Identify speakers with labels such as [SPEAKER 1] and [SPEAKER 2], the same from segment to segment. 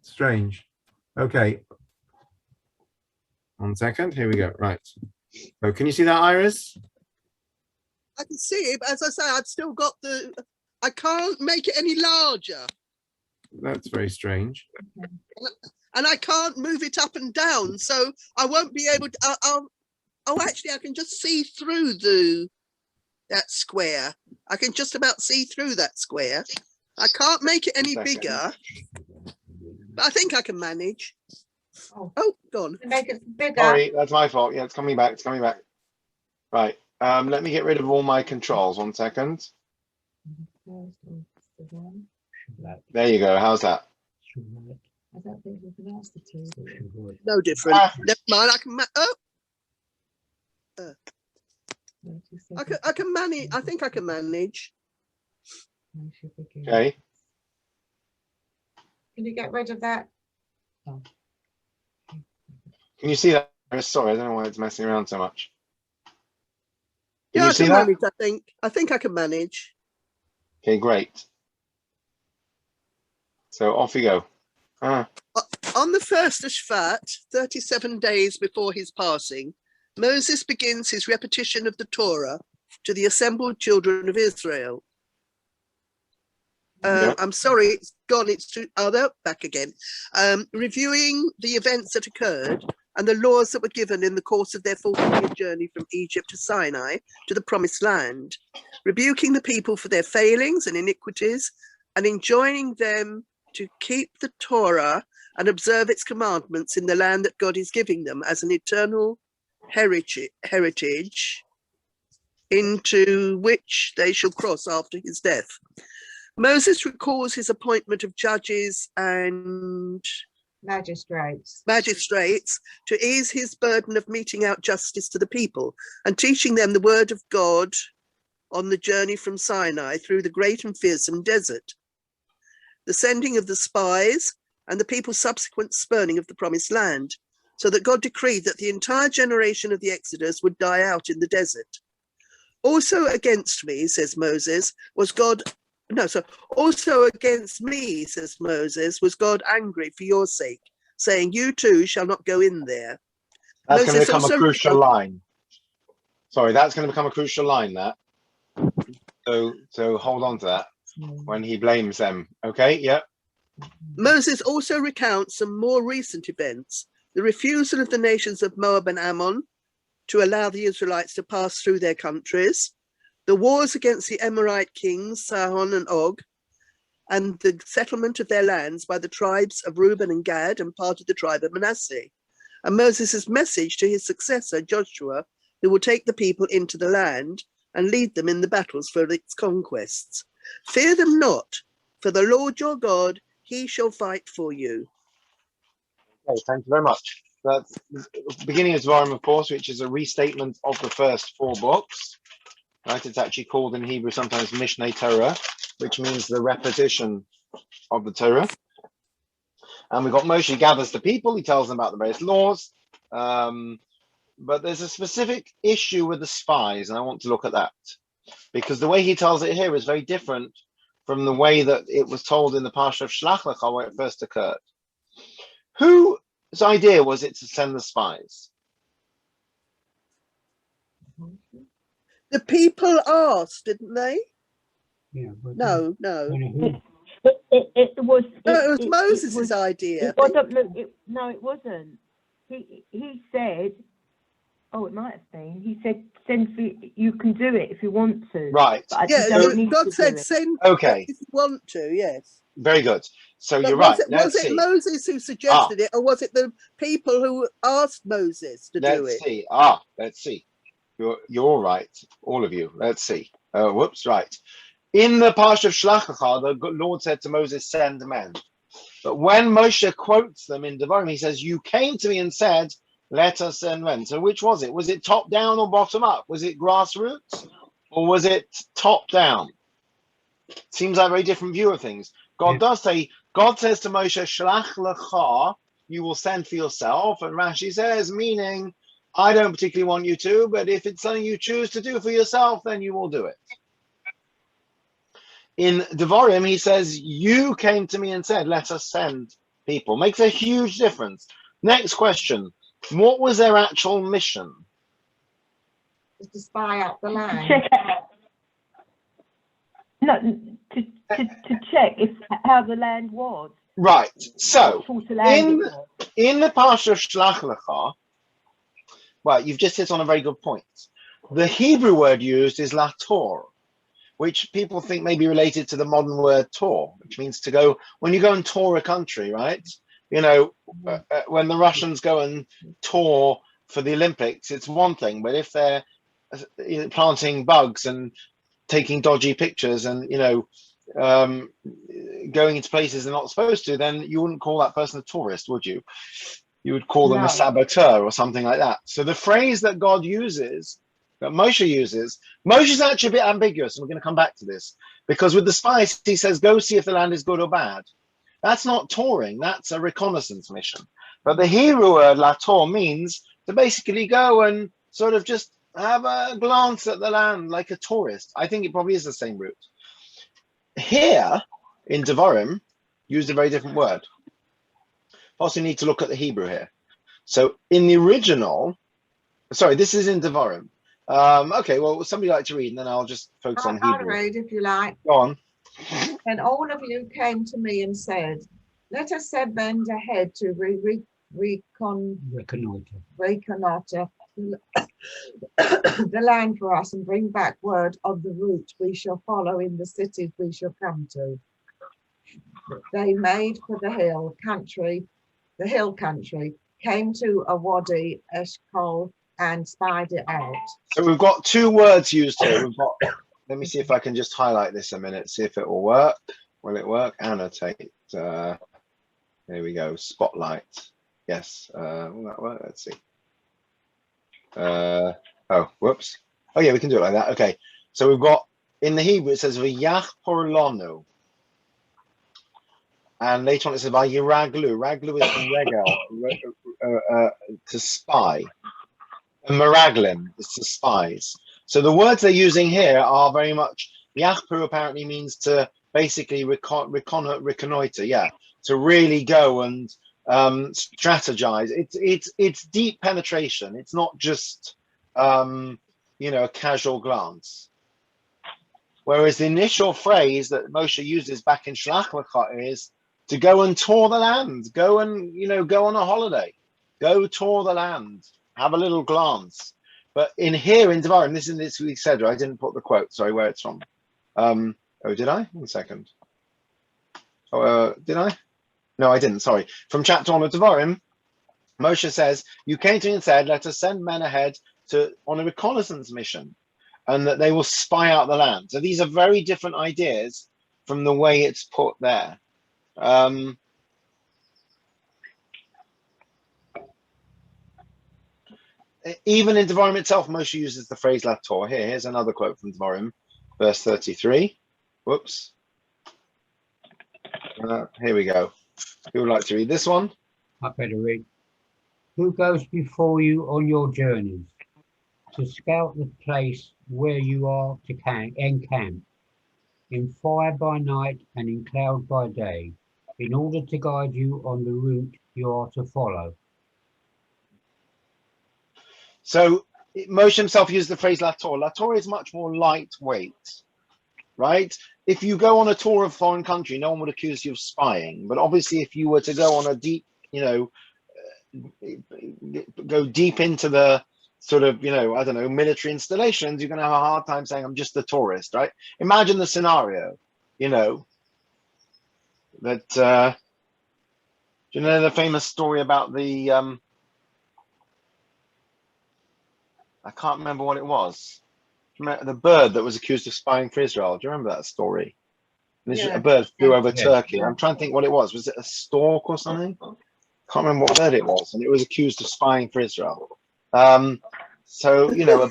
[SPEAKER 1] Strange. Okay. 1 second. Here we go. Right. So can you see that, Iris?
[SPEAKER 2] I can see it, but as I say, I've still got the. I can't make it any larger.
[SPEAKER 1] That's very strange.
[SPEAKER 2] And I can't move it up and down, so I won't be able to. Oh, actually, I can just see through that square. I can just about see through that square. I can't make it any bigger, but I think I can manage. Oh, gone.
[SPEAKER 3] Make it bigger.
[SPEAKER 4] Sorry, that's my fault. Yeah, it's coming back. It's coming back. Right. Let me get rid of all my controls. 1 second. There you go. How's that?
[SPEAKER 3] I don't think we can ask the two.
[SPEAKER 2] No different. Never mind. I can. I can manage. I think I can manage.
[SPEAKER 4] Okay.
[SPEAKER 3] Can you get rid of that?
[SPEAKER 4] Can you see that? Sorry, I don't know why it's messing around so much. Can
[SPEAKER 2] Yeah,
[SPEAKER 4] you
[SPEAKER 2] I
[SPEAKER 4] see
[SPEAKER 2] can
[SPEAKER 4] that?
[SPEAKER 2] manage. I think I can manage.
[SPEAKER 4] Okay, great. So off you go.
[SPEAKER 2] On the 1st of Shvat, 37 days before his passing, Moses begins his repetition of the Torah to the assembled children of Israel. I'm sorry, it's gone. It's too. Oh, they're back again. Reviewing the events that occurred and the laws that were given in the course of their 40-year journey from Egypt to Sinai to the Promised Land, rebuking the people for their failings and iniquities, and enjoining them to keep the Torah and observe its commandments in the land that God is giving them as an eternal heritage into which they shall cross after his death. Moses recalls his appointment of judges and
[SPEAKER 3] Magistrates
[SPEAKER 2] to ease his burden of meting out justice to the people and teaching them the word of God on the journey from Sinai through the great and fearsome desert. The sending of the spies and the people's subsequent spurning of the promised land, so that God decreed that the entire generation of the Exodus would die out in the desert. Also against me, says Moses, was God. No, so also against me, says Moses, was God angry for your sake, saying, you too shall not go in there.
[SPEAKER 4] That's going to
[SPEAKER 2] Moses
[SPEAKER 4] become a
[SPEAKER 2] also-
[SPEAKER 4] crucial line. Sorry, that's going to become a crucial line, that. So hold on to that when he blames them. Okay, yeah.
[SPEAKER 2] Moses also recounts some more recent events, the refusal of the nations of Moab and Ammon to allow the Israelites to pass through their countries, the wars against the Amorite kings, Sihon and Og, and the settlement of their lands by the tribes of Reuben and Gad and part of the tribe of Manasseh, and Moses' message to his successor, Joshua, who will take the people into the land and lead them in the battles for its conquests. Fear them not, for the Lord your God, he shall fight for you.
[SPEAKER 4] Okay, thank you very much. That's the beginning of Devarim, of course, which is a restatement of the first 4 books. Right, it's actually called in Hebrew sometimes Mishneh Torah, which means the repetition of the Torah. And we've got Moshe gathers the people, he tells them about the various laws, but there's a specific issue with the spies, and I want to look at that, because the way he tells it here is very different from the way that it was told in the Parsha of Shlach Lecha, where it first occurred. Whose idea was it to send the spies?
[SPEAKER 2] The people asked, didn't they?
[SPEAKER 5] Yeah, but
[SPEAKER 2] No.
[SPEAKER 3] It was
[SPEAKER 2] Moses' idea.
[SPEAKER 3] It wasn't. No, it wasn't. He said, oh, it might have been. He said, you can do it if you want to.
[SPEAKER 4] Right.
[SPEAKER 3] But
[SPEAKER 2] Yeah, God said, send
[SPEAKER 4] okay.
[SPEAKER 2] if you want to, yes.
[SPEAKER 4] Very good. So
[SPEAKER 2] But
[SPEAKER 4] you're right.
[SPEAKER 2] Was it Moses who suggested it, or was it the people who asked Moses to do it?
[SPEAKER 4] Let's see. Let's see. You're right, all of you. Let's see. Whoops, right. In the Parsha of Shlach Lecha, the Lord said to Moses, send men. But when Moshe quotes them in Devarim, he says, you came to me and said, let us send men. So which was it? Was it top down or bottom up? Was it grassroots or was it top down? Seems like a very different view of things. God says to Moshe, Shlach Lecha, you will send for yourself. And Rashi says, meaning, I don't particularly want you to, but if it's something you choose to do for yourself, then you will do it. In Devarim, he says, you came to me and said, let us send people. Makes a huge difference. Next question. What was their actual mission?
[SPEAKER 5] To spy out the
[SPEAKER 3] To
[SPEAKER 5] land.
[SPEAKER 3] check out. No, to check if how the land was.
[SPEAKER 4] Right. So
[SPEAKER 3] What sort of land
[SPEAKER 4] in
[SPEAKER 3] it was.
[SPEAKER 4] in the Parsha of Shlach Lecha, well, you've just hit on a very good point. The Hebrew word used is lator, which people think may be related to the modern word tour, which means to go, when you go and tour a country, right? You know, when the Russians go and tour for the Olympics, it's one thing, but if they're planting bugs and taking dodgy pictures and, you know, going into places they're not supposed to, then you wouldn't call that person a tourist, would you? You would call them
[SPEAKER 3] No.
[SPEAKER 4] a saboteur or something like that. So the phrase that God uses, that Moshe uses, Moshe's actually a bit ambiguous, and we're going to come back to this, because with the spies, he says, go see if the land is good or bad. That's not touring, that's a reconnaissance mission. But the Hebrew word lator means to basically go and sort of just have a glance at the land like a tourist. I think it probably is the same route. Here in Devarim, used a very different word. Also need to look at the Hebrew here. So in the original, sorry, this is in Devarim. Okay, well, somebody like to read, and then I'll just focus on
[SPEAKER 5] I'll
[SPEAKER 4] Hebrew.
[SPEAKER 5] read if you like.
[SPEAKER 4] Go on.
[SPEAKER 5] And all of you came to me and said, let us send men ahead to reconnoiter the land for us and bring back word of the route we shall follow in the cities we shall come to. They made for the hill country, came to a wadi, Eshkol, and spied it out.
[SPEAKER 4] So we've got two words used here. We've got, let me see if I can just highlight this a minute, see if it will work. Will it work? Annotate. Here we go. Spotlight. Yes. Will that work? Let's see. Oh, whoops. Oh yeah, we can do it like that. Okay. So we've got, in the Hebrew, it says v'yach porlono. And later on it says v'yiraglu. Raglu is regel, to spy. And meraglim is to spies. So the words they're using here are very much, yachpur apparently means to basically reconnoiter, yeah, to really go and strategize. It's deep penetration. It's not just you know, a casual glance. Whereas the initial phrase that Moshe uses back in Shlach Lecha is to go and tour the land, go and, you know, go on a holiday, go tour the land, have a little glance. But in here in Devarim, this is this week's Seder. I didn't put the quote. Sorry, where it's from. Oh, did I? 1 second. Oh, did I? No, I didn't. Sorry. From chapter 1 of Devarim, Moshe says, "You came to me and said, let us send men ahead on a reconnaissance mission, and that they will spy out the land." So these are very different ideas from the way it's put there. Even in Devarim itself, Moshe uses the phrase lator. Here's another quote from Devarim, verse 33. Whoops. Here we go. Who would like to read this one?
[SPEAKER 6] I better read. Who goes before you on your journeys to scout the place where you are to encamp, in fire by night and in cloud by day, in order to guide you on the route you are to follow?
[SPEAKER 4] So Moshe himself used the phrase lator. Lator is much more lightweight, right? If you go on a tour of a foreign country, no one would accuse you of spying. But obviously, if you were to go on a deep, you know, go deep into the sort of, you know, I don't know, military installations, you're going to have a hard time saying, I'm just a tourist, right? Imagine the scenario, you know, that, do you know the famous story about the, I can't remember what it was. The bird that was accused of spying for Israel. Do you remember that story? And
[SPEAKER 5] Yeah.
[SPEAKER 4] a bird flew over
[SPEAKER 6] Yeah.
[SPEAKER 4] Turkey. I'm trying to think what it was. Was it a stork or something? Can't remember what bird it was. And it was accused of spying for Israel. So, you know,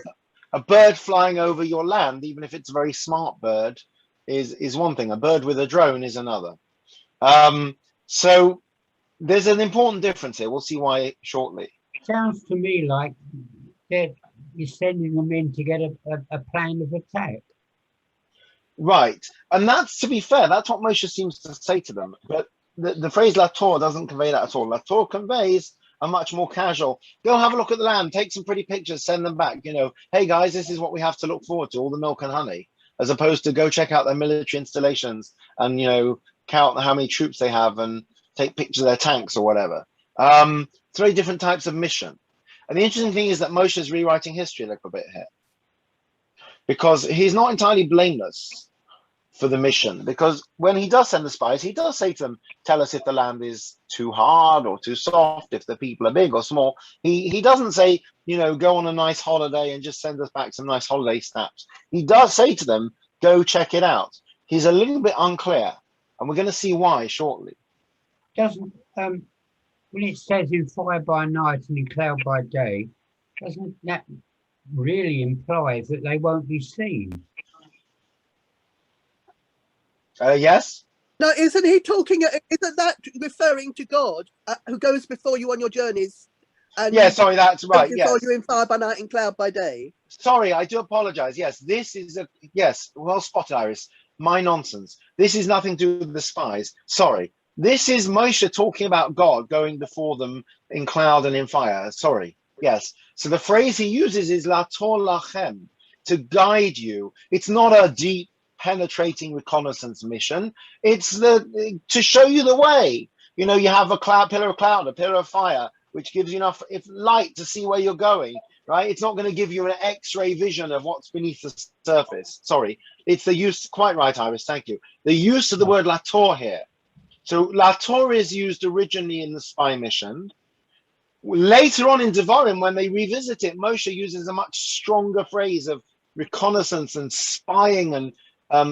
[SPEAKER 4] a bird flying over your land, even if it's a very smart bird, is one thing. A bird with a drone is another. So there's an important difference here. We'll see why shortly.
[SPEAKER 6] Sounds to me like that you're sending them in to get a plan of attack.
[SPEAKER 4] Right. And that's, to be fair, that's what Moshe seems to say to them. But the phrase Lator doesn't convey that at all. Lator conveys a much more casual, go have a look at the land, take some pretty pictures, send them back. Hey guys, this is what we have to look forward to, all the milk and honey, as opposed to go check out their military installations and, count how many troops they have and take pictures of their tanks or whatever. It's very different types of mission. And the interesting thing is that Moshe is rewriting history a little bit here, because he's not entirely blameless for the mission, because when he does send the spies, he does say to them, tell us if the land is too hard or too soft, if the people are big or small. He doesn't say, go on a nice holiday and just send us back some nice holiday snaps. He does say to them, go check it out. He's a little bit unclear, and we're going to see why shortly.
[SPEAKER 6] Doesn't when it says in fire by night and in cloud by day, doesn't that really imply that they won't be seen?
[SPEAKER 4] Yes.
[SPEAKER 2] No, isn't he talking? Isn't that referring to God who goes before you on your journeys? And
[SPEAKER 4] Yeah, sorry, that's right.
[SPEAKER 2] before
[SPEAKER 4] Yes.
[SPEAKER 2] you in fire by night and cloud by day.
[SPEAKER 4] Sorry, I do apologize. Yes, this is yes, well spotted, Iris. My nonsense. This is nothing to do with the spies. Sorry. This is Moshe talking about God going before them in cloud and in fire. Sorry. Yes. So the phrase he uses is Lator lachem, to guide you. It's not a deep, penetrating reconnaissance mission. It's to show you the way. You have a pillar of cloud, a pillar of fire, which gives you enough light to see where you're going, right? It's not going to give you an X-ray vision of what's beneath the surface. Sorry. It's the use, quite right, Iris, thank you. The use of the word Lator here. So Lator is used originally in the spy mission. Later on in Devarim, when they revisit it, Moshe uses a much stronger phrase of reconnaissance and spying and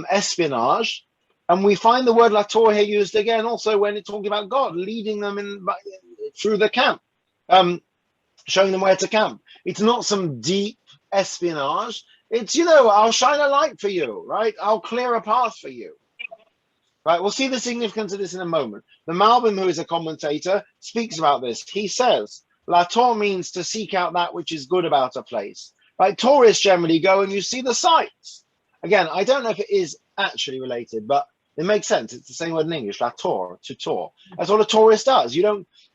[SPEAKER 4] espionage. And we find the word Lator here used again also when it's talking about God, leading them through the camp, showing them where to camp. It's not some deep espionage. It's, I'll shine a light for you, right? I'll clear a path for you. Right, we'll see the significance of this in a moment. The Malbim, who is a commentator, speaks about this. He says, Lator means to seek out that which is good about a place. Right, tourists generally go and you see the sights. Again, I don't know if it is actually related, but it makes sense. It's the same word in English, Lator, to tour. That's what a tourist does.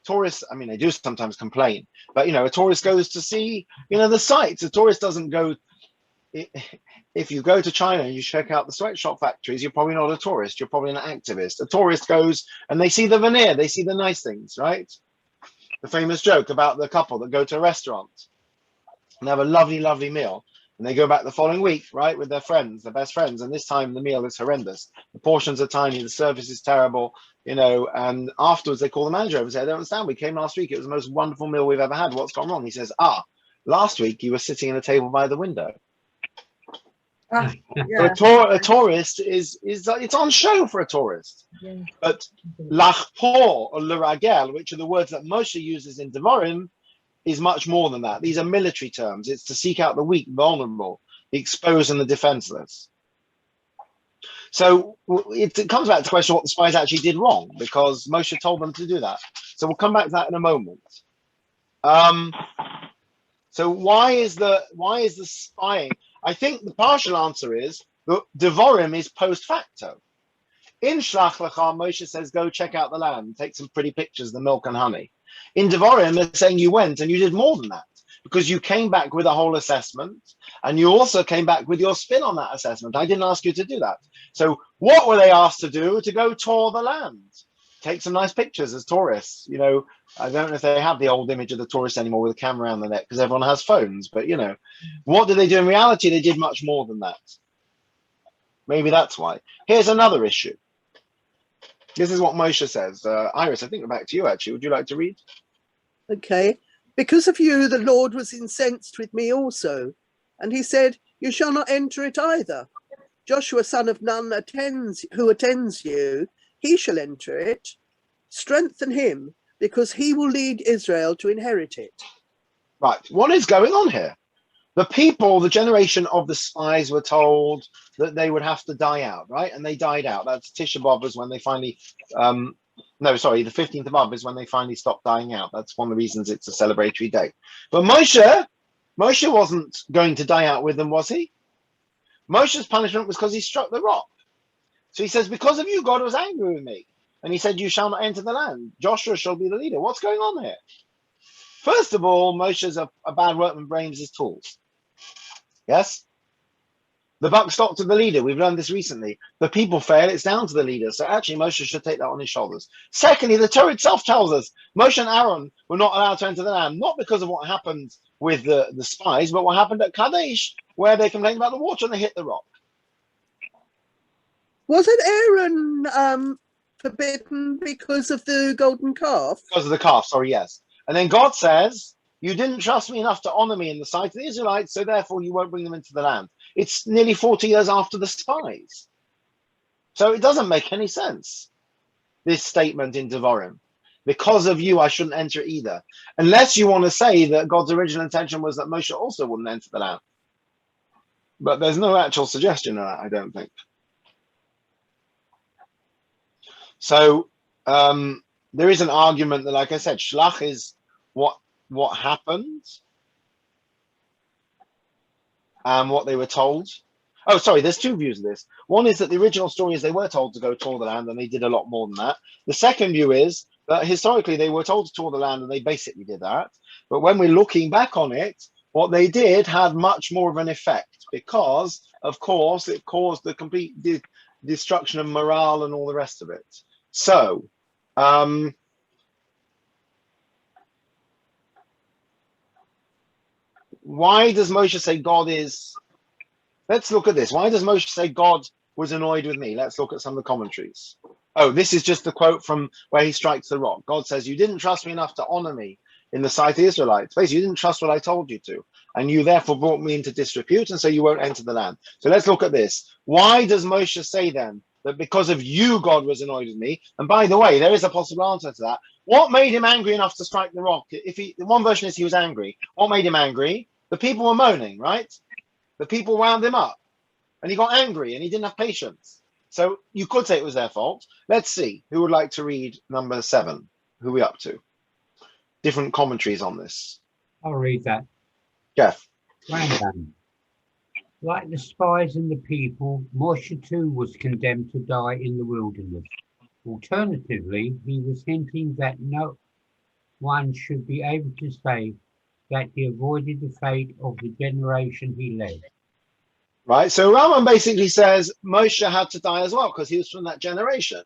[SPEAKER 4] Tourists, I mean, they do sometimes complain, but, a tourist goes to see, the sights. A tourist doesn't go... If you go to China and you check out the sweatshop factories, you're probably not a tourist. You're probably an activist. A tourist goes and they see the veneer. They see the nice things, right? The famous joke about the couple that go to a restaurant and have a lovely, lovely meal. And they go back the following week, right, with their friends, their best friends. And this time the meal is horrendous. The portions are tiny. The service is terrible, and afterwards they call the manager over and say, I don't understand. We came last week. It was the most wonderful meal we've ever had. What's gone wrong? He says, last week you were sitting at a table by the window.
[SPEAKER 5] Yeah.
[SPEAKER 4] A tourist is it's on show for a tourist.
[SPEAKER 5] Yeah.
[SPEAKER 4] But lachpor or l'ragel, which are the words that Moshe uses in Devarim, is much more than that. These are military terms. It's to seek out the weak, vulnerable, the exposed and the defenseless. So it comes back to the question what the spies actually did wrong, because Moshe told them to do that. So we'll come back to that in a moment. So why is the spying? I think the partial answer is that Devarim is post facto. In Shlach Lecha, Moshe says, go check out the land, take some pretty pictures, the milk and honey. In Devarim, they're saying you went and you did more than that, because you came back with a whole assessment, and you also came back with your spin on that assessment. I didn't ask you to do that. So what were they asked to do? To go tour the land, take some nice pictures as tourists. I don't know if they have the old image of the tourist anymore with a camera around the neck, because everyone has phones, but what did they do in reality? They did much more than that. Maybe that's why. Here's another issue. This is what Moshe says. Iris, I think we're back to you actually. Would you like to read?
[SPEAKER 2] Okay. Because of you, the Lord was incensed with me also. And he said, you shall not enter it either. Joshua, son of Nun, who attends you, he shall enter it. Strengthen him, because he will lead Israel to inherit it.
[SPEAKER 4] Right. What is going on here? The people, the generation of the spies, were told that they would have to die out, right? And they died out. That's Tisha B'Av is when they finally, the 15th of Av is when they finally stopped dying out. That's one of the reasons it's a celebratory day. But Moshe wasn't going to die out with them, was he? Moshe's punishment was because he struck the rock. So he says, because of you, God was angry with me. and he said, you shall not enter the land. Joshua shall be the leader. What's going on here? First of all, Moshe's a bad workman, blames his tools. Yes? The buck stopped to the leader. We've learned this recently. The people fail, it's down to the leader. So actually, Moshe should take that on his shoulders. Secondly, the Torah itself tells us Moshe and Aaron were not allowed to enter the land, not because of what happened with the spies, but what happened at Kadesh, where they complained about the water and they hit the rock.
[SPEAKER 2] Wasn't Aaron forbidden because of the golden calf?
[SPEAKER 4] Because of the calf, sorry, yes. And then God says, you didn't trust me enough to honor me in the sight of the Israelites, so therefore you won't bring them into the land. It's nearly 40 years after the spies. So it doesn't make any sense, this statement in Devarim. Because of you, I shouldn't enter either. Unless you want to say that God's original intention was that Moshe also wouldn't enter the land. But there's no actual suggestion of that, I don't think. So there is an argument that, like I said, Shlach is what happened and what they were told. Oh, sorry, there's two views of this. One is that the original story is they were told to go tour the land and they did a lot more than that. The second view is that historically they were told to tour the land and they basically did that. But when we're looking back on it, what they did had much more of an effect because, of course, it caused the complete destruction of morale and all the rest of it. So, why does Moshe say God is... Let's look at this. Why does Moshe say God was annoyed with me? Let's look at some of the commentaries. Oh, this is just the quote from where he strikes the rock. God says, you didn't trust me enough to honor me in the sight of the Israelites. Basically, you didn't trust what I told you to. And you therefore brought me into disrepute, and so you won't enter the land. So let's look at this. Why does Moshe say then that because of you, God was annoyed with me? And by the way, there is a possible answer to that. What made him angry enough to strike the rock? One version is he was angry. What made him angry? The people were moaning, right? The people wound him up and he got angry and he didn't have patience. So you could say it was their fault. Let's see who would like to read number 7. Who are we up to? Different commentaries on this.
[SPEAKER 6] I'll read that.
[SPEAKER 4] Jeff.
[SPEAKER 6] Rambam. Like the spies and the people, Moshe too was condemned to die in the wilderness. Alternatively, he was hinting that no one should be able to say that he avoided the fate of the generation he led.
[SPEAKER 4] Right, so Rambam basically says Moshe had to die as well because he was from that generation.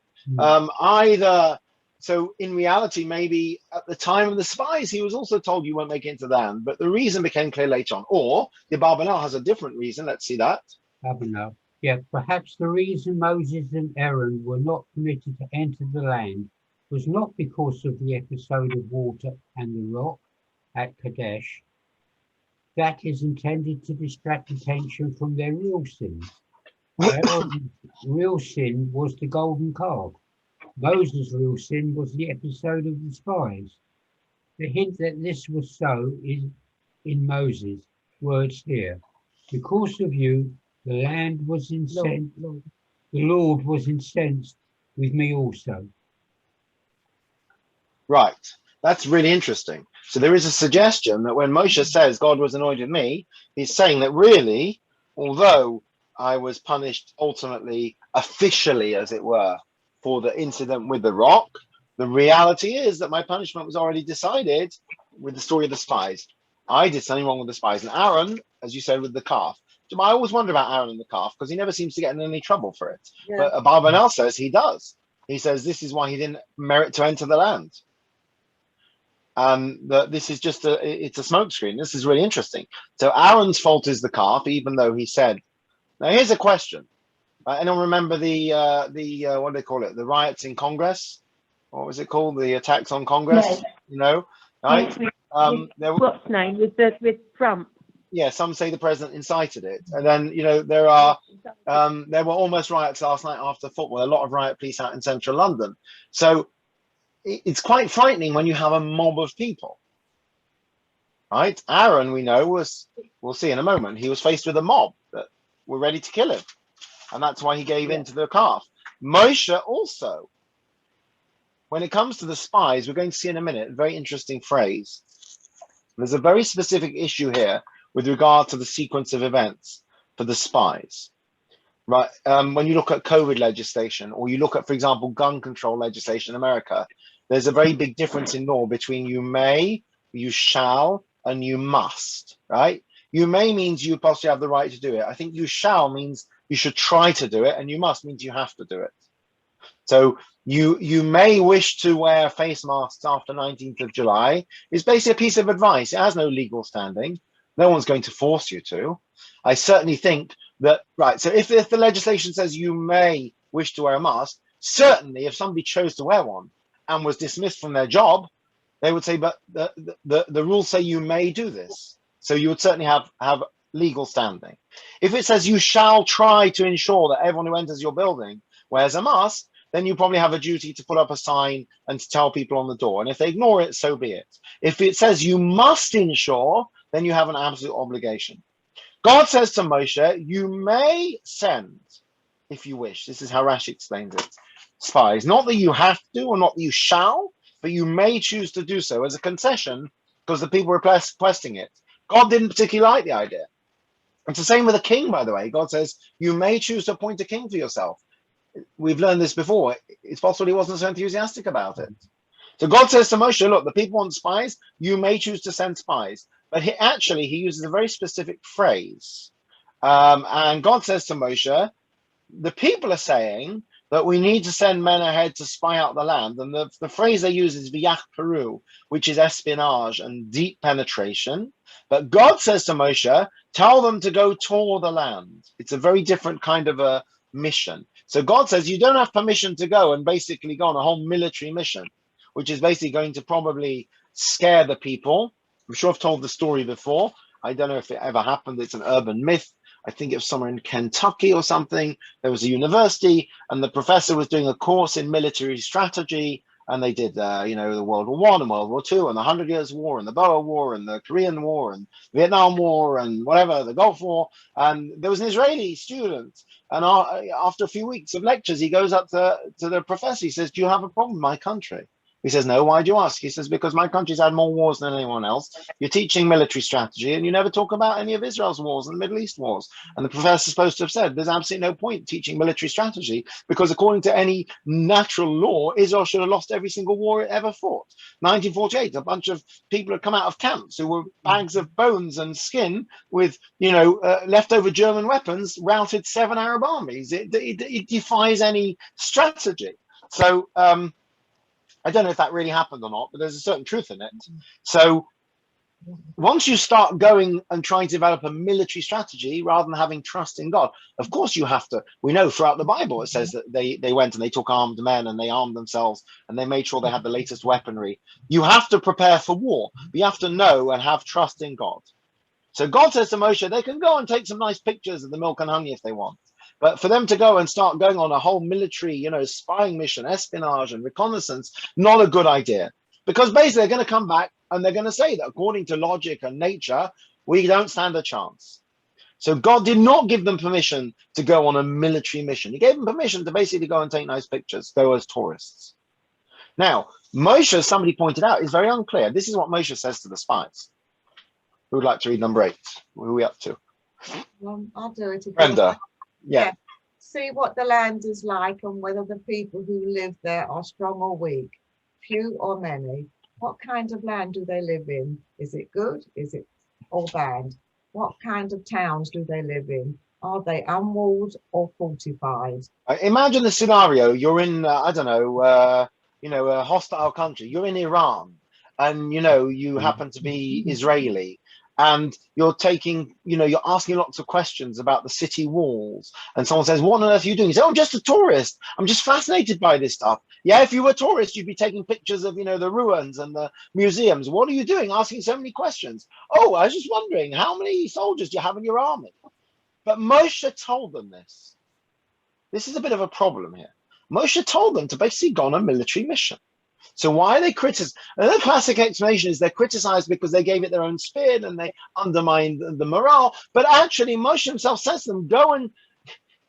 [SPEAKER 4] So in reality, maybe at the time of the spies, he was also told you won't make it into the land, but the reason became clear later on. Or the Barbanel has a different reason. Let's see that.
[SPEAKER 6] Barbanel. Yeah, perhaps the reason Moses and Aaron were not permitted to enter the land was not because of the episode of water and the rock at Kadesh. That is intended to distract attention from their real sin. Their real sin was the golden calf. Moses' real sin was the episode of the spies. The hint that this was so is in Moses' words here. Because of you, the land was incensed. The Lord was incensed with me also.
[SPEAKER 4] Right. That's really interesting. So there is a suggestion that when Moshe says God was annoyed with me, he's saying that really, although I was punished ultimately, officially, as it were, for the incident with the rock, the reality is that my punishment was already decided with the story of the spies. I did something wrong with the spies. And Aaron, as you said, with the calf. I always wonder about Aaron and the calf because he never seems to get in any trouble for it. Yeah. But Barbanel says he does. He says this is why he didn't merit to enter the land. That this is just it's a smokescreen. This is really interesting. So Aaron's fault is the calf, even though he said. Now here's a question. Anyone remember the what do they call it? The riots in Congress? What was it called? The attacks on Congress?
[SPEAKER 3] Yes.
[SPEAKER 4] You know, right?
[SPEAKER 3] What's name with Trump?
[SPEAKER 4] Yeah, some say the president incited it, and then there were almost riots last night after football. A lot of riot police out in central London. So it's quite frightening when you have a mob of people, right? Aaron, we know, we'll see in a moment, he was faced with a mob that were ready to kill him. And that's why he gave in to the calf. Moshe also, when it comes to the spies, we're going to see in a minute, a very interesting phrase. There's a very specific issue here with regard to the sequence of events for the spies. right? When you look at COVID legislation, or you look at, for example, gun control legislation in America, there's a very big difference in law between you may, you shall, and you must, right? You may means you possibly have the right to do it. I think you shall means you should try to do it, and you must means you have to do it. So you may wish to wear face masks after 19th of July is basically a piece of advice. It has no legal standing. No one's going to force you to. I certainly think that, right, so if the legislation says you may wish to wear a mask, certainly if somebody chose to wear one and was dismissed from their job, they would say, but the rules say you may do this. So you would certainly have legal standing. If it says you shall try to ensure that everyone who enters your building wears a mask, then you probably have a duty to put up a sign and to tell people on the door. And if they ignore it, so be it. If it says you must ensure, then you have an absolute obligation. God says to Moshe, you may send, if you wish. This is how Rashi explains it. Spies, not that you have to or not that you shall, but you may choose to do so as a concession because the people were requesting it. God didn't particularly like the idea. It's the same with a king, by the way. God says, you may choose to appoint a king for yourself. We've learned this before. It's possible he wasn't so enthusiastic about it. So God says to Moshe, look, the people want spies. You may choose to send spies. But he uses a very specific phrase. And God says to Moshe, the people are saying that we need to send men ahead to spy out the land. And the phrase they use is v'yach peru, which is espionage and deep penetration. But God says to Moshe, tell them to go tour the land. It's a very different kind of a mission. So God says you don't have permission to go and basically go on a whole military mission, which is basically going to probably scare the people. I'm sure I've told the story before. I don't know if it ever happened. It's an urban myth. I think it was somewhere in Kentucky or something. There was a university and the professor was doing a course in military strategy. And they did, the World War I and World War II and the 100 Years' War and the Boer War and the Korean War and Vietnam War and whatever, the Gulf War. And there was an Israeli student. And after a few weeks of lectures, he goes up to the professor. He says, do you have a problem with my country? He says, no, why do you ask? He says, because my country's had more wars than anyone else. You're teaching military strategy and you never talk about any of Israel's wars and the Middle East wars. And the professor's supposed to have said, there's absolutely no point teaching military strategy because according to any natural law, Israel should have lost every single war it ever fought. 1948, a bunch of people had come out of camps who were bags of bones and skin with, leftover German weapons, routed 7 Arab armies. It defies any strategy. So, I don't know if that really happened or not, but there's a certain truth in it. So once you start going and trying to develop a military strategy rather than having trust in God, of course you have to. We know throughout the Bible, it says that they went and they took armed men and they armed themselves and they made sure they had the latest weaponry. You have to prepare for war. You have to know and have trust in God. So God says to Moshe, they can go and take some nice pictures of the milk and honey if they want. But for them to go and start going on a whole military, spying mission, espionage and reconnaissance, not a good idea. Because basically they're going to come back and they're going to say that according to logic and nature, we don't stand a chance. So God did not give them permission to go on a military mission. He gave them permission to basically go and take nice pictures, go as tourists. Now, Moshe, as somebody pointed out, is very unclear. This is what Moshe says to the spies. Who would like to read number 8? Who are we up to?
[SPEAKER 5] I'll do it again.
[SPEAKER 4] Brenda. Yeah.
[SPEAKER 5] See what the land is like and whether the people who live there are strong or weak, few or many. What kind of land do they live in? Is it good? Is it all bad? What kind of towns do they live in? Are they unwalled or fortified?
[SPEAKER 4] Imagine the scenario. You're in, a hostile country. You're in Iran and, you happen to be Israeli. And you're you're asking lots of questions about the city walls. And someone says, what on earth are you doing? You say, oh, I'm just a tourist. I'm just fascinated by this stuff. Yeah, if you were a tourist, you'd be taking pictures of, the ruins and the museums. What are you doing? Asking so many questions. Oh, I was just wondering, how many soldiers do you have in your army? But Moshe told them this. This is a bit of a problem here. Moshe told them to basically go on a military mission. So why are they criticized? The classic explanation is they're criticized because they gave it their own spin and they undermined the morale. But actually, Moshe himself says to them,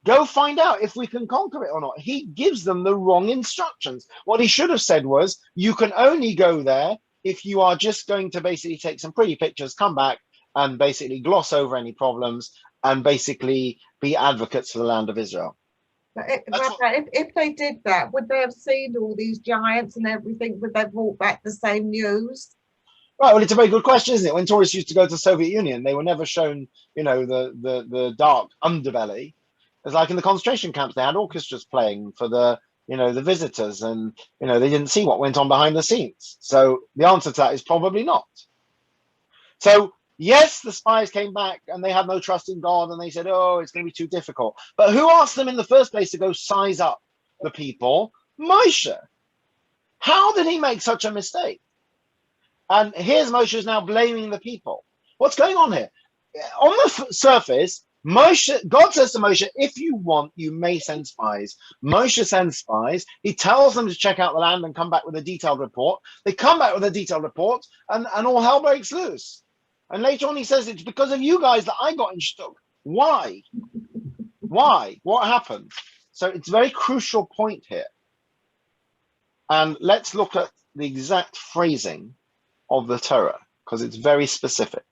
[SPEAKER 4] go find out if we can conquer it or not. He gives them the wrong instructions. What he should have said was, you can only go there if you are just going to basically take some pretty pictures, come back, and basically gloss over any problems and basically be advocates for the land of Israel.
[SPEAKER 5] But
[SPEAKER 4] That's
[SPEAKER 5] if they did that, would they have seen all these giants and everything? Would they brought back the same news?
[SPEAKER 4] Right, well, it's a very good question, isn't it? When tourists used to go to the Soviet Union, they were never shown, the dark underbelly. It's like in the concentration camps, they had orchestras playing for the visitors, and they didn't see what went on behind the scenes. So the answer to that is probably not. So yes, the spies came back and they had no trust in God, and they said, oh, it's going to be too difficult. But who asked them in the first place to go size up the people? Moshe. How did he make such a mistake? And here's Moshe is now blaming the people. What's going on here? On the surface, God says to Moshe, if you want, you may send spies. Moshe sends spies. He tells them to check out the land and come back with a detailed report. They come back with a detailed report, and all hell breaks loose. And later on he says, it's because of you guys that I got in shtuk. Why? Why? What happened? So it's a very crucial point here. And let's look at the exact phrasing of the Torah, because it's very specific.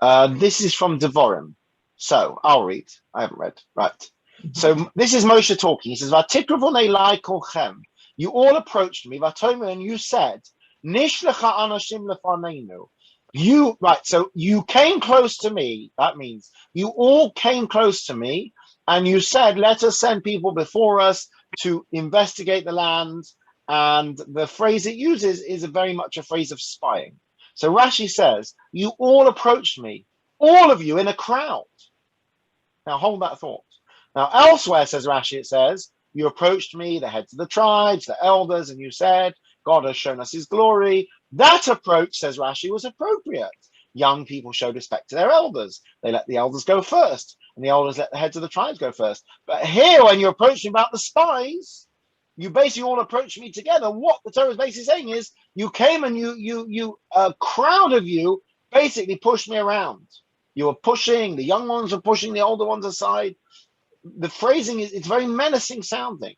[SPEAKER 4] This is from Devarim. So I'll read. I haven't read. Right. So this is Moshe talking. He says, "Vatikravon elai kolchem." You all approached me, Vatomer, and you said, "Nishlecha anashim lefaneinu." You right. So you came close to me. That means you all came close to me, and you said, "Let us send people before us to investigate the land." And the phrase it uses is very much a phrase of spying. So Rashi says, you all approached me, all of you in a crowd. Now hold that thought. Now elsewhere, says Rashi, it says, you approached me, the heads of the tribes, the elders, and you said, God has shown us his glory. That approach, says Rashi, was appropriate. Young people showed respect to their elders. They let the elders go first, and the elders let the heads of the tribes go first. But here, when you approach me about the spies, you basically all approached me together. What the Torah is basically saying is, you came and a crowd of you basically pushed me around. You were pushing, the young ones were pushing the older ones aside. The phrasing it's very menacing sounding.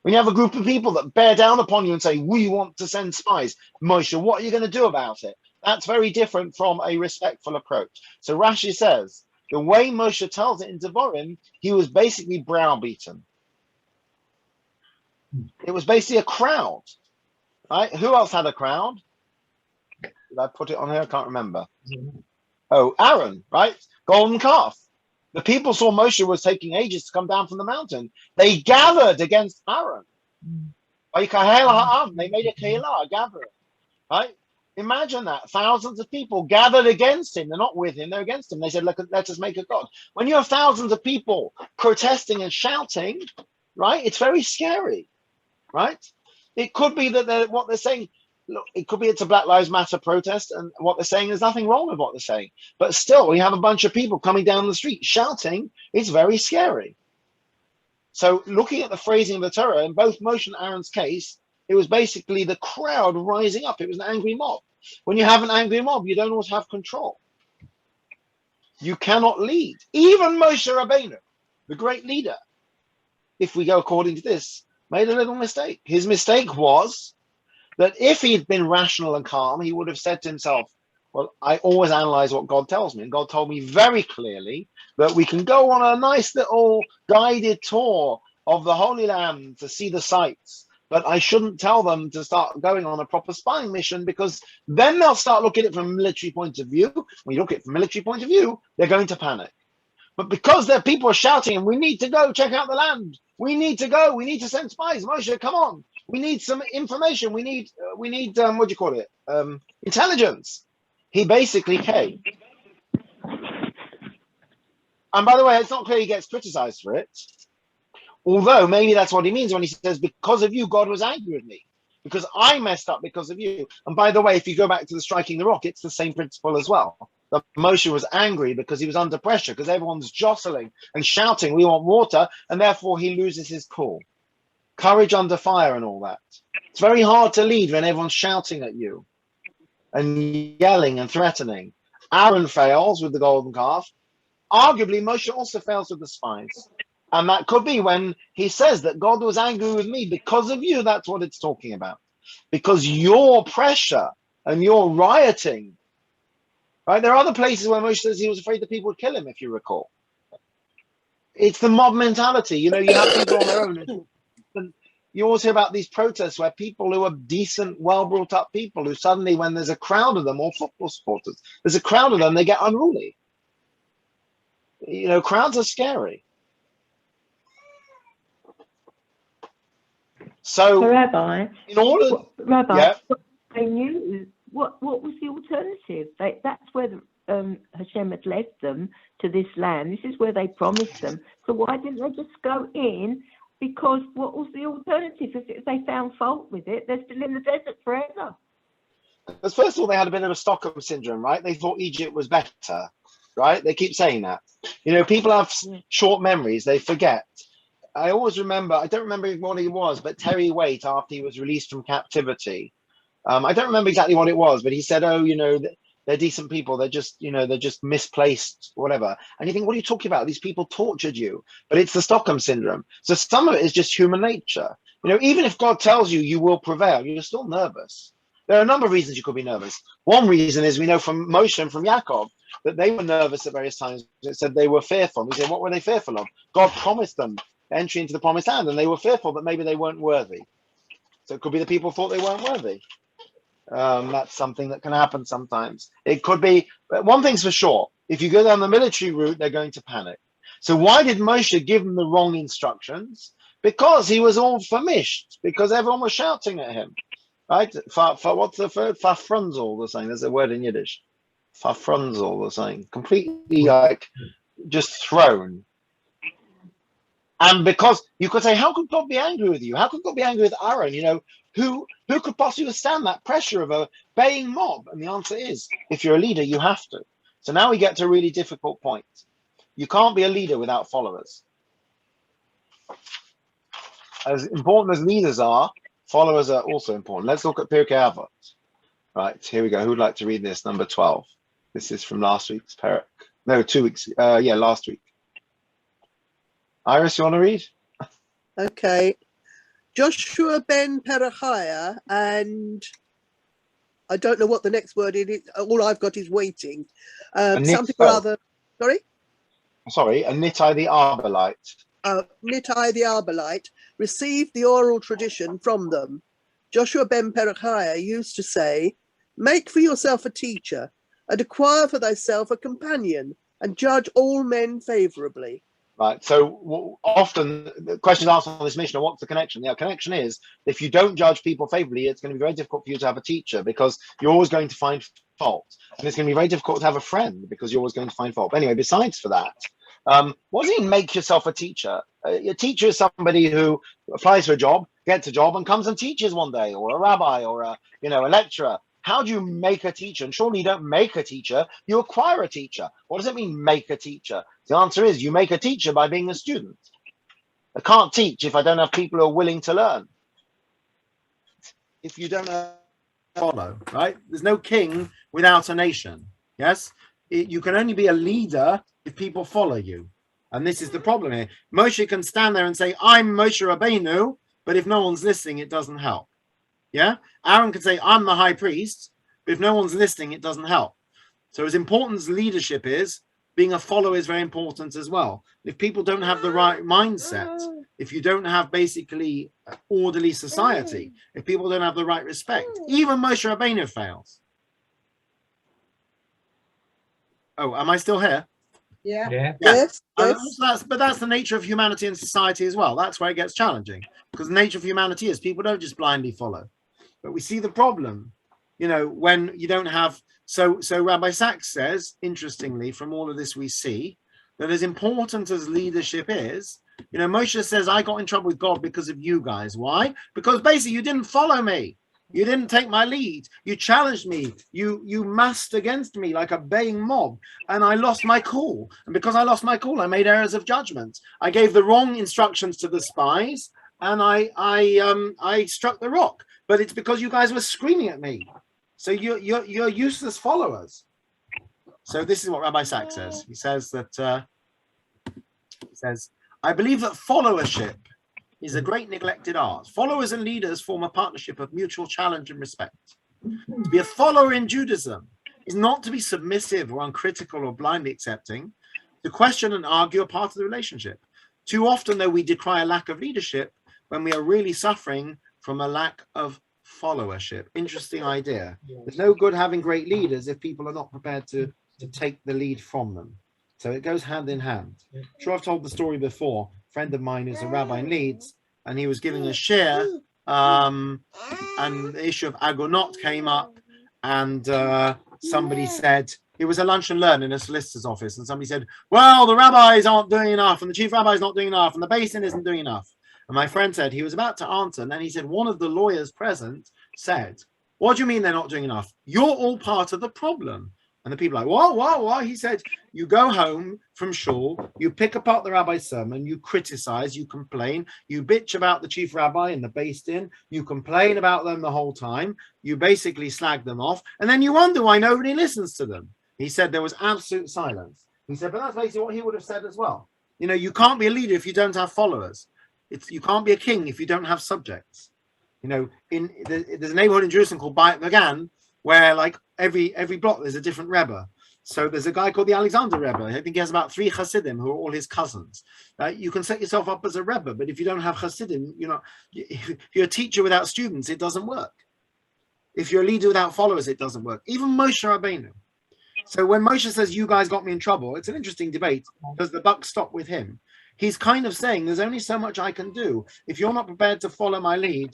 [SPEAKER 4] When you have a group of people that bear down upon you and say, we want to send spies, Moshe, what are you going to do about it? That's very different from a respectful approach. So Rashi says, the way Moshe tells it in Devarim, he was basically browbeaten. It was basically a crowd, right? Who else had a crowd? Did I put it on here? I can't remember. Oh, Aaron, right? Golden calf. The people saw Moshe was taking ages to come down from the mountain. They gathered against Aaron. They made a keilah, a gathering, right? Imagine that. Thousands of people gathered against him. They're not with him, they're against him. They said, let us make a god. When you have thousands of people protesting and shouting, right, it's very scary. Right? It could be that what they're saying, look, it could be it's a Black Lives Matter protest, and what they're saying, there's nothing wrong with what they're saying. But still, we have a bunch of people coming down the street shouting. It's very scary. So looking at the phrasing of the Torah, in both Moshe and Aaron's case, it was basically the crowd rising up. It was an angry mob. When you have an angry mob, you don't always have control. You cannot lead. Even Moshe Rabbeinu, the great leader, if we go according to this, made a little mistake. His mistake was that if he'd been rational and calm, he would have said to himself, well, I always analyze what God tells me. And God told me very clearly that we can go on a nice little guided tour of the Holy Land to see the sights. But I shouldn't tell them to start going on a proper spying mission, because then they'll start looking at it from a military point of view. When you look at it from a military point of view, they're going to panic. But because their people are shouting, and we need to go check out the land. We need to go. We need to send spies. Moshe, come on. We need some information. We need what do you call it? Intelligence. He basically came. And by the way, it's not clear he gets criticized for it. Although maybe that's what he means when he says, because of you, God was angry with me. Because I messed up because of you. And by the way, if you go back to the striking the rock, it's the same principle as well. That Moshe was angry because he was under pressure, because everyone's jostling and shouting, we want water, and therefore he loses his cool. Courage under fire and all that. It's very hard to lead when everyone's shouting at you and yelling and threatening. Aaron fails with the golden calf. Arguably, Moshe also fails with the spies. And that could be when he says that God was angry with me because of you. That's what it's talking about. Because your pressure and your rioting Right? There are other places where Moshe says he was afraid that people would kill him, if you recall. It's the mob mentality. You know, you have people on their own. And you always hear about these protests where people who are decent, well-brought-up people who suddenly, when there's a crowd of them, or football supporters, there's a crowd of them, they get unruly. You know, crowds are scary. So,
[SPEAKER 3] Rabbi,
[SPEAKER 4] in order,
[SPEAKER 3] Rabbi,
[SPEAKER 4] yeah,
[SPEAKER 3] they knew what was the alternative? That's where Hashem had led them to this land. This is where they promised them. So why didn't they just go in? Because what was the alternative? If they found fault with it, they're still in the desert forever.
[SPEAKER 4] because first of all, they had a bit of a Stockholm syndrome, right? They thought Egypt was better, right? They keep saying that. You know, people have short memories; they forget. I always remember. I don't remember what it was, but Terry Waite, after he was released from captivity, I don't remember exactly what it was, but he said, "Oh, you know, they're decent people. They're just, you know, they're just misplaced, whatever." And you think, what are you talking about? These people tortured you, but it's the Stockholm syndrome. So some of it is just human nature. You know, even if God tells you you will prevail, you're still nervous. There are a number of reasons you could be nervous. One reason is we know from Moshe and from Yaakov that they were nervous at various times. It said they were fearful. We say, what were they fearful of? God promised them entry into the promised land, and they were fearful that maybe they weren't worthy. So it could be the people thought they weren't worthy. That's something that can happen sometimes. It could be, but one thing's for sure, if you go down the military route, they're going to panic. So why did Moshe give them the wrong instructions? Because he was all famished, because everyone was shouting at him, right? What's the third? Fafrunzel, they're saying. There's a word in Yiddish. Fafrunzel, they're saying. Completely like just thrown. And because you could say, how could God be angry with you? How could God be angry with Aaron? You know, who could possibly withstand that pressure of a baying mob? And the answer is, if you're a leader, you have to. So now we get to a really difficult point. You can't be a leader without followers. As important as leaders are, followers are also important. Let's look at Pirkei Avot. Right, here we go. Who would like to read this? Number 12. This is from last week's parak. No, 2 weeks. Yeah, last week. Iris, you want to read?
[SPEAKER 2] Okay. Joshua ben Perachiah, and I don't know what the next word is. All I've got is waiting. Something or other. Sorry?
[SPEAKER 4] Sorry, and Nittai the Arbalite.
[SPEAKER 2] Nittai the Arbalite received the oral tradition from them. Joshua ben Perachiah used to say, "Make for yourself a teacher, and acquire for thyself a companion, and judge all men favorably."
[SPEAKER 4] Right, so often the question is asked on this mission, what's the connection? The connection is, if you don't judge people favorably, it's going to be very difficult for you to have a teacher because you're always going to find fault. And it's going to be very difficult to have a friend because you're always going to find fault. But anyway, besides for that, what does it mean, make yourself a teacher? A teacher is somebody who applies for a job, gets a job, and comes and teaches one day, or a rabbi, or a lecturer. How do you make a teacher? And surely you don't make a teacher, you acquire a teacher. What does it mean, make a teacher? The answer is you make a teacher by being a student. I can't teach if I don't have people who are willing to learn. If you don't
[SPEAKER 1] follow, right? There's no king without a nation. Yes, you can only be a leader if people follow you, and this is the problem here. Moshe can stand there and say, "I'm Moshe Rabbeinu," but if no one's listening, it doesn't help. Yeah, Aaron can say, "I'm the high priest," but if no one's listening, it doesn't help. So as important as leadership is, being a follower is very important as well. If people don't have the right mindset, if you don't have basically orderly society, if people don't have the right respect, even Moshe Rabbeinu fails. Oh, am I still here?
[SPEAKER 5] Yeah.
[SPEAKER 2] Yes.
[SPEAKER 1] But that's the nature of humanity and society as well. That's where it gets challenging, because the nature of humanity is people don't just blindly follow. But we see the problem, when you don't have. So Rabbi Sachs says, interestingly, from all of this we see that as important as leadership is, Moshe says, I got in trouble with God because of you guys. Why? Because basically you didn't follow me. You didn't take my lead. You challenged me. You massed against me like a baying mob, and I lost my cool. And because I lost my cool, I made errors of judgment. I gave the wrong instructions to the spies, and I struck the rock. But it's because you guys were screaming at me. So you're useless followers. So this is what Rabbi Sachs says. He says that I believe that followership is a great neglected art. Followers and leaders form a partnership of mutual challenge and respect. To be a follower in Judaism is not to be submissive or uncritical or blindly accepting. To question and argue are part of the relationship. Too often, though, we decry a lack of leadership when we are really suffering from a lack of followership. Interesting idea. There's no good having great leaders if people are not prepared to take the lead from them. So it goes hand in hand. I'm sure I've told the story before. A friend of mine is a rabbi in Leeds, and he was giving a shiur, and the issue of agonot came up, and somebody said, it was a lunch and learn in a solicitor's office, and somebody said, well, the rabbis aren't doing enough, and the chief rabbi is not doing enough, and the basin isn't doing enough. And my friend said, he was about to answer, and then he said, one of the lawyers present said, what do you mean they're not doing enough? You're all part of the problem. And the people are like, what? He said, you go home from shul, you pick apart the rabbi's sermon, you criticize, you complain, you bitch about the chief rabbi and the based in, you complain about them the whole time, you basically slag them off, and then you wonder why nobody listens to them. He said there was absolute silence. He said, but that's basically what he would have said as well. You know, you can't be a leader if you don't have followers. You can't be a king if you don't have subjects. You know, there's a neighborhood in Jerusalem called Bayit Magan, where like every block there's a different Rebbe. So there's a guy called the Alexander Rebbe. I think he has about 3 Hasidim who are all his cousins. You can set yourself up as a Rebbe, but if you don't have Hasidim, you know, if you're a teacher without students, it doesn't work. If you're a leader without followers, it doesn't work. Even Moshe Rabbeinu. So when Moshe says, you guys got me in trouble, it's an interesting debate. Does the buck stop with him? He's kind of saying there's only so much I can do. If you're not prepared to follow my lead,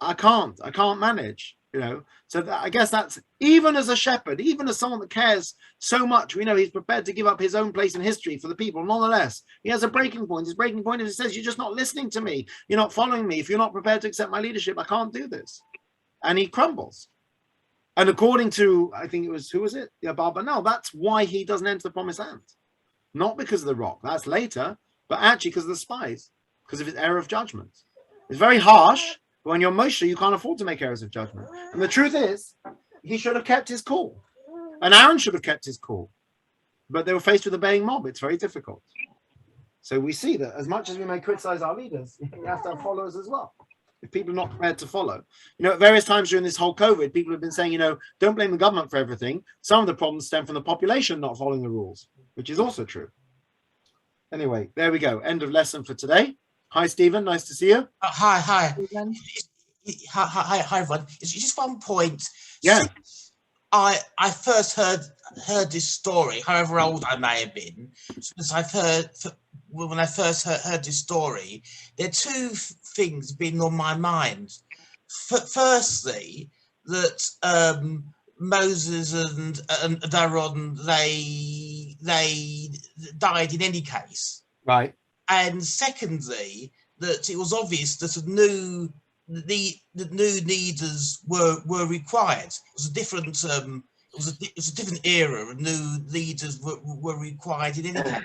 [SPEAKER 1] I can't manage, you know. So I guess that's, even as a shepherd, even as someone that cares so much, we know he's prepared to give up his own place in history for the people. Nonetheless, he has a breaking point. His breaking point is he says, you're just not listening to me. You're not following me. If you're not prepared to accept my leadership, I can't do this. And he crumbles. And according to, I think it was, who was it? Yeah, Baba. No, that's why he doesn't enter the promised land. Not because of the rock. That's later. But actually because of the spies, because of his error of judgment. It's very harsh, but when you're Moshe, you can't afford to make errors of judgment. And the truth is, he should have kept his cool. And Aaron should have kept his cool. But they were faced with a baying mob. It's very difficult. So we see that as much as we may criticize our leaders, we have to have followers as well. If people are not prepared to follow. You know, at various times during this whole COVID, people have been saying, you know, don't blame the government for everything. Some of the problems stem from the population not following the rules, which is also true. Anyway, there we go. End of lesson for today. Hi, Stephen. Nice to see you.
[SPEAKER 7] Hi. Hi, everyone. It's just one point.
[SPEAKER 1] Yeah.
[SPEAKER 7] Since I first heard this story, however old I may have been, since when I first heard this story, there are 2 things been on my mind. Firstly, that Moses and Aaron, they died in any case.
[SPEAKER 1] Right.
[SPEAKER 7] And secondly, that it was obvious that the new leaders were required. It was a different it was a different era, and new leaders were required in any case.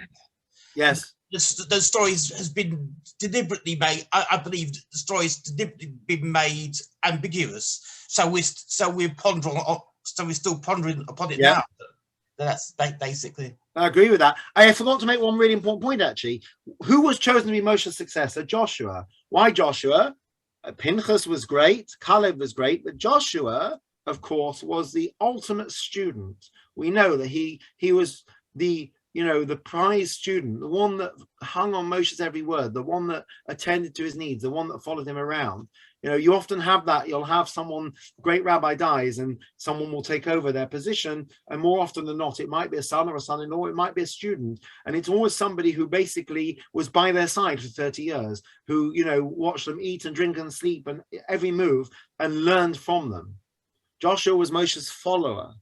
[SPEAKER 1] Yes.
[SPEAKER 7] Those stories has been deliberately made. I believe the stories deliberately been made ambiguous. So we're still pondering upon it now. That's basically.
[SPEAKER 1] I agree with that. I forgot to make one really important point, actually. Who was chosen to be Moshe's successor? Joshua. Why Joshua? Pinchas was great. Caleb was great. But Joshua, of course, was the ultimate student. We know that he was the prize student, the one that hung on Moshe's every word, the one that attended to his needs, the one that followed him around. You know, you often have that. You'll have someone, great rabbi dies, and someone will take over their position. And more often than not, it might be a son or a son-in-law, it might be a student. And it's always somebody who basically was by their side for 30 years, who, you know, watched them eat and drink and sleep and every move and learned from them. Joshua was Moshe's follower.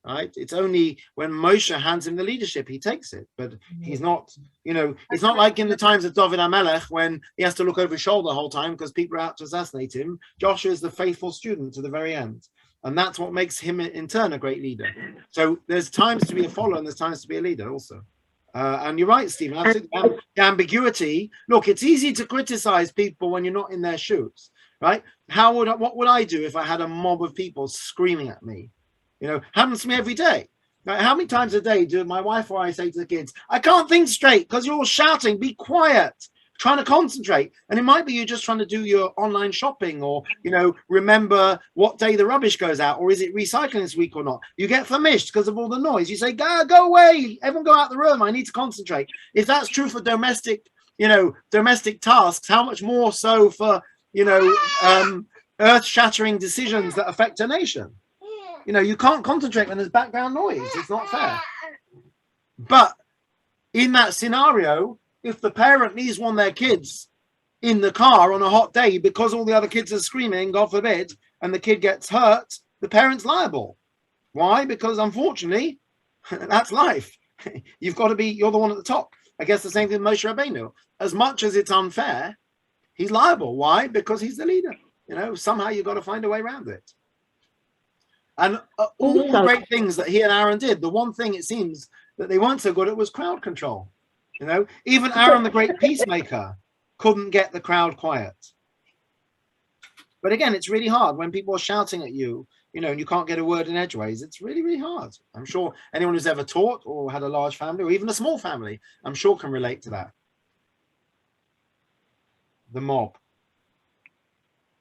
[SPEAKER 1] Right? It's only when Moshe hands him the leadership, he takes it. But he's not, you know, it's not like in the times of David HaMelech when he has to look over his shoulder the whole time because people are out to assassinate him. Joshua is the faithful student to the very end. And that's what makes him, in turn, a great leader. So there's times to be a follower and there's times to be a leader also. And you're right, Stephen. Absolutely. The ambiguity. Look, it's easy to criticize people when you're not in their shoes, right? What would I do if I had a mob of people screaming at me? You know, happens to me every day. Now, how many times a day do my wife or I say to the kids, I can't think straight because you're all shouting, be quiet. trying to concentrate. And it might be you're just trying to do your online shopping, or, you know, remember what day the rubbish goes out, or is it recycling this week or not? You get famished because of all the noise. You say, go away, everyone go out the room, I need to concentrate. If that's true for domestic, you know, domestic tasks, how much more so for, you know, earth-shattering decisions that affect a nation? You know, you can't concentrate when there's background noise. It's not fair. But in that scenario, if the parent leaves one of their kids in the car on a hot day because all the other kids are screaming, God forbid, and the kid gets hurt, the parent's liable. Why? Because unfortunately, that's life. You've got to be, you're the one at the top. I guess the same thing with Moshe Rabbeinu. As much as it's unfair, he's liable. Why? Because he's the leader. You know, somehow you've got to find a way around it. And all the great things that he and Aaron did, the one thing it seems that they weren't so good at was crowd control. You know, even Aaron, the great peacemaker, couldn't get the crowd quiet. But again, it's really hard when people are shouting at you, you know, and you can't get a word in edgeways. It's really, really hard. I'm sure anyone who's ever taught or had a large family or even a small family, I'm sure can relate to that. The mob.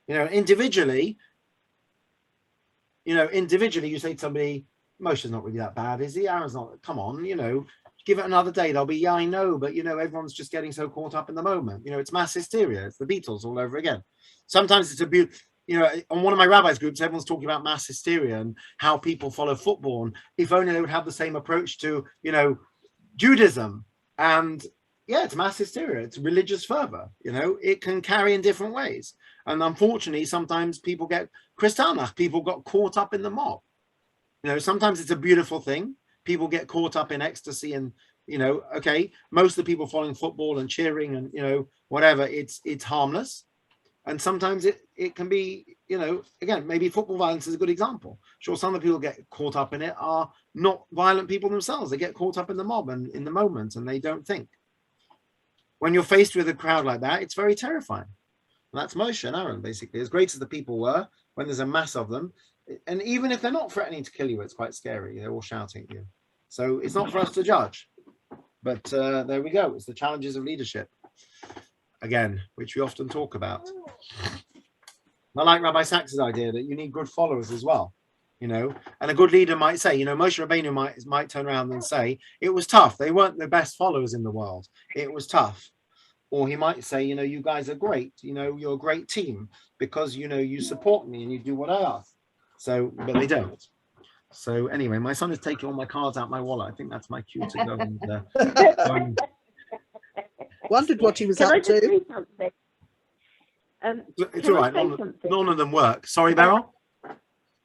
[SPEAKER 1] You know, individually, you say to somebody, Moshe's not really that bad, is he? Aaron's not, come on, you know, give it another day. They'll be, yeah, I know, but, you know, everyone's just getting so caught up in the moment. You know, it's mass hysteria. It's the Beatles all over again. Sometimes it's a beautiful, you know, on one of my rabbis groups, everyone's talking about mass hysteria and how people follow football. And if only they would have the same approach to, you know, Judaism. And yeah, it's mass hysteria. It's religious fervor. You know, it can carry in different ways. And unfortunately, sometimes people get Kristallnacht, people got caught up in the mob. You know, sometimes it's a beautiful thing. People get caught up in ecstasy and, you know, okay, most of the people following football and cheering and, you know, whatever, it's harmless. And sometimes it can be, you know, again, maybe football violence is a good example. Sure, some of the people get caught up in it are not violent people themselves. They get caught up in the mob and in the moment, and they don't think. When you're faced with a crowd like that, it's very terrifying. And that's Moshe and Aaron, basically. As great as the people were, when there's a mass of them, and even if they're not threatening to kill you, it's quite scary. They're all shouting at you. So it's not for us to judge. But there we go. It's the challenges of leadership, again, which we often talk about. I like Rabbi Sachs's idea that you need good followers as well, you know, and a good leader might say, you know, Moshe Rabbeinu might turn around and say, it was tough. They weren't the best followers in the world. It was tough. Or he might say, you know, you guys are great. You know, you're a great team because, you know, you support me and you do what I ask. So, but they don't. So anyway, my son is taking all my cards out my wallet. I think that's my cue to go and
[SPEAKER 2] wondered what he was up to.
[SPEAKER 1] It's all right. None of them work. Sorry, Beryl?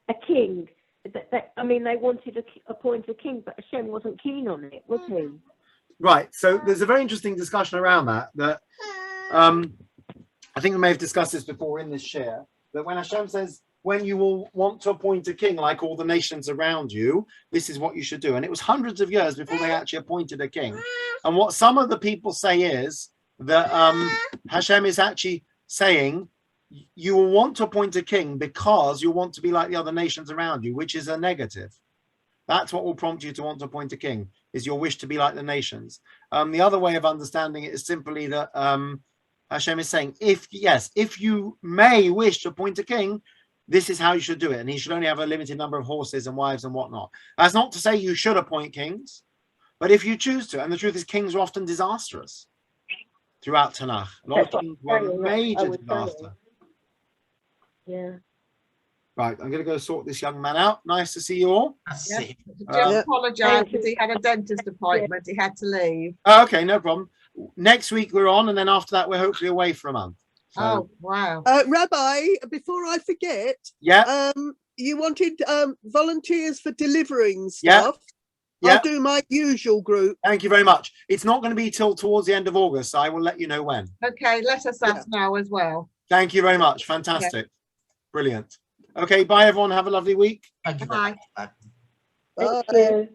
[SPEAKER 3] A king. I mean, they wanted to appoint a king, but Hashem wasn't keen on it, was he?
[SPEAKER 1] Right. So there's a very interesting discussion around that I think we may have discussed this before in this share, that when Hashem says, when you will want to appoint a king like all the nations around you, this is what you should do. And it was hundreds of years before they actually appointed a king. And what some of the people say is that Hashem is actually saying you will want to appoint a king because you want to be like the other nations around you, which is a negative. That's what will prompt you to want to appoint a king, is your wish to be like the nations. The other way of understanding it is simply that Hashem is saying, if you may wish to appoint a king, this is how you should do it. And he should only have a limited number of horses and wives and whatnot. That's not to say you should appoint kings, but if you choose to, and the truth is kings are often disastrous throughout Tanakh. A lot of kings were major disaster.
[SPEAKER 3] Yeah.
[SPEAKER 1] Right, I'm going to go sort this young man out. Nice to see you all.
[SPEAKER 5] Yep. Just apologise because he had a dentist appointment. He had to leave.
[SPEAKER 1] Oh, okay, no problem. Next week we're on, and then after that we're hopefully away for a month. So,
[SPEAKER 5] oh, wow.
[SPEAKER 2] Rabbi, before I forget,
[SPEAKER 1] yeah,
[SPEAKER 2] you wanted volunteers for delivering
[SPEAKER 1] yeah.
[SPEAKER 2] stuff.
[SPEAKER 1] Yeah.
[SPEAKER 2] I'll do my usual group.
[SPEAKER 1] Thank you very much. It's not going to be till towards the end of August, so I will let you know when.
[SPEAKER 5] Okay, let us know as well.
[SPEAKER 1] Thank you very much. Fantastic. Yeah. Brilliant. Okay, bye everyone. Have a lovely week.
[SPEAKER 7] Thank you.
[SPEAKER 5] Bye.
[SPEAKER 2] Bye.